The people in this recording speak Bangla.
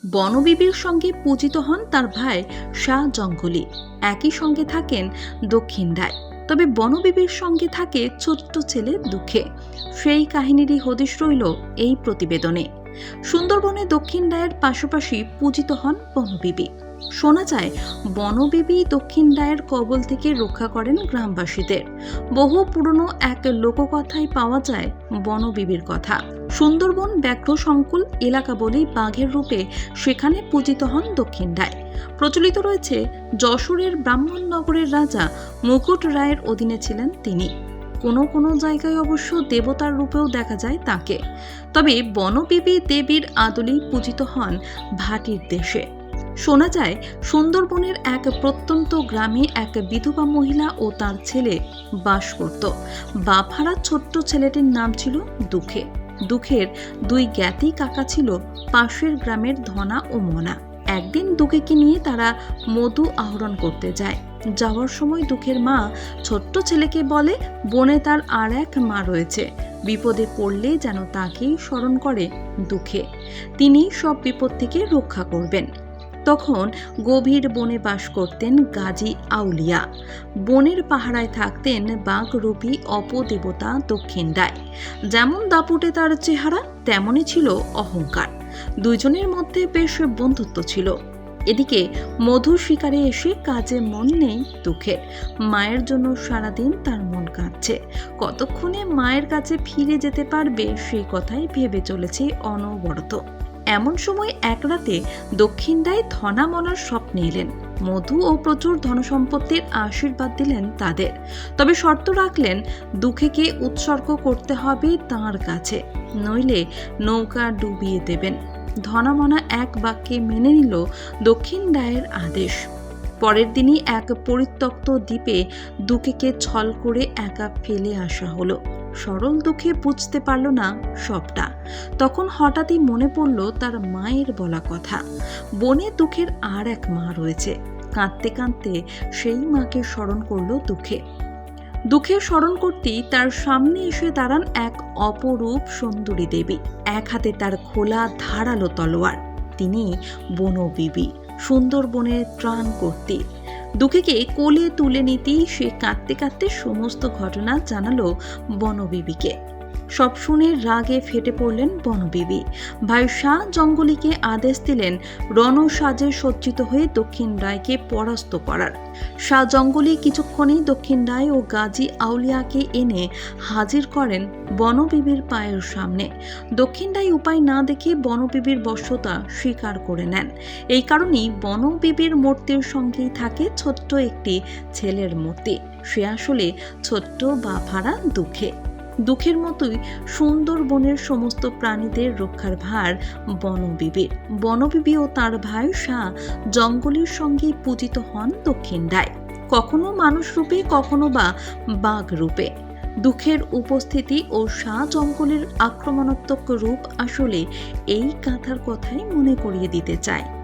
বনবিবির সঙ্গে পূজিত হন তার ভাই শাহ জঙ্গলি। একই সঙ্গে থাকেন দক্ষিণদায়। তবে বনবিবির সঙ্গে থাকে ছোট্ট ছেলে দুঃখে। সেই কাহিনীরই হদিশ রইল এই প্রতিবেদনে। সুন্দরবনে দক্ষিণদায়ের পাশাপাশি পূজিত হন বনবিবি। শোনা যায় বনবিবি দক্ষিণদায়ের কবল থেকে রক্ষা করেন গ্রামবাসীদের। বহু পুরনো এক লোককথায় পাওয়া যায় বনবিবির কথা। সুন্দরবন ব্যাঘ্র সংকুল এলাকা বলেই বাঘের রূপে সেখানে পূজিত হন দক্ষিণদায়। প্রচলিত রয়েছে যশোরের ব্রাহ্মণনগরের রাজা মুকুট রায়ের অধীনে ছিলেন তিনি। কোনো কোনো জায়গায় অবশ্য দেবতার রূপেও দেখা যায় তাকে। তবে বনবিবি দেবীর আদলেই পূজিত হন ভাটির দেশে। শোনা যায় সুন্দরবনের এক প্রত্যন্ত গ্রামে এক বিধবা মহিলা ও তার ছেলে বাস করত। বাফারা ছোট্ট ছেলেটির নাম ছিল দুঃখে। দুঃখের দুই জ্ঞাতি কাকা ছিল পাশের গ্রামের ধনা ও মনা। একদিন দুঃখেকে নিয়ে তারা মধু আহরণ করতে যায়। যাওয়ার সময় দুঃখের মা ছোট্ট ছেলেকে বলে বনে তার আর এক মা রয়েছে, বিপদে পড়লে যেন তাকেই স্মরণ করে দুঃখে, তিনি সব বিপদ থেকে রক্ষা করবেন। তখন গভীর বনে বাস করতেন গাজী আউলিয়া। বনের পাহারায় থাকতেন বাঘরূপী অপদেবতা দক্ষিণদায়। যেমন দাপুটে তার চেহারা, তেমনই ছিল অহংকার। দুইজনের মধ্যে বেশ বন্ধুত্ব ছিল। এদিকে মধু শিকারে এসে কাজে মন নেই দুঃখের। মায়ের জন্য সারাদিন তার মন কাঁদছে। কতক্ষণে মায়ের কাছে ফিরে যেতে পারবে সেই কথাই ভেবে চলেছে অনবরত। এমন সময় এক রাতে দক্ষিণদায় ধনা মনার স্বপ্নে এলেন। মধু ও প্রচুর ধনসম্পত্তির আশীর্বাদ দিলেন তাদের। তবে শর্ত রাখলেন দুঃখেকে উৎসর্গ করতে হবে তাঁর কাছে, নইলে নৌকা ডুবিয়ে দেবেন। ধনামনা এক বাক্যে মেনে নিল দক্ষিণদায়ের আদেশ। পরের দিনই এক পরিত্যক্ত দ্বীপে দুঃখেকে ছল করে একা ফেলে আসা হলো। সরল দুঃখে বুঝতে পারল না সবটা। তখন হঠাৎই মনে পড়ল তার মায়ের বলা কথা। বনে দুঃখের আর এক মা রয়েছে। কাঁদতে কাঁদতে সেই মাকে স্মরণ করলো দুঃখে। দুঃখে স্মরণ করতেই তার সামনে এসে দাঁড়ান এক অপরূপ সুন্দরী দেবী। এক হাতে তার খোলা ধারালো তলোয়ার। তিনি বনবিবি, সুন্দরবনের ত্রাণ করতে। দুঃখেকে কোলে তুলে নিতেই সে কাঁদতে কাঁদতে সমস্ত ঘটনা জানালো বনবিবিকে। সব শুনে রাগে ফেটে পড়লেন বনবিবি। ভাই শাহ জঙ্গলিকে আদেশ দিলেন রণসাজে সজ্জিত হয়ে দক্ষিণদায়কে পরাস্ত করার। শাহ জঙ্গলি কিছুক্ষণেই দক্ষিণদায় ও গাজী আউলিয়াকে এনে হাজির করেন বনবিবির পায়ের সামনে। দক্ষিণদায় উপায় না দেখে বনবিবির বশ্যতা স্বীকার করে নেন। এই কারণেই বনবিবির মূর্তির সঙ্গেই থাকে ছোট্ট একটি ছেলের মূর্তি। সে আসলে ছোট্ট বাফারা দুঃখে। দুঃখের মতোই সুন্দরবনের সমস্ত প্রাণীদের রক্ষার ভার বনবিবির। বনবিবি ও তার ভাই শাহ জঙ্গলের সঙ্গে পূজিত হন দক্ষিণদায়, কখনো মানুষ রূপে, কখনো বা বাঘ রূপে। দুঃখের উপস্থিতি ও শাহ জঙ্গলের আক্রমণাত্মক রূপ আসলে এই গাথার কথাই মনে করিয়ে দিতে চায়।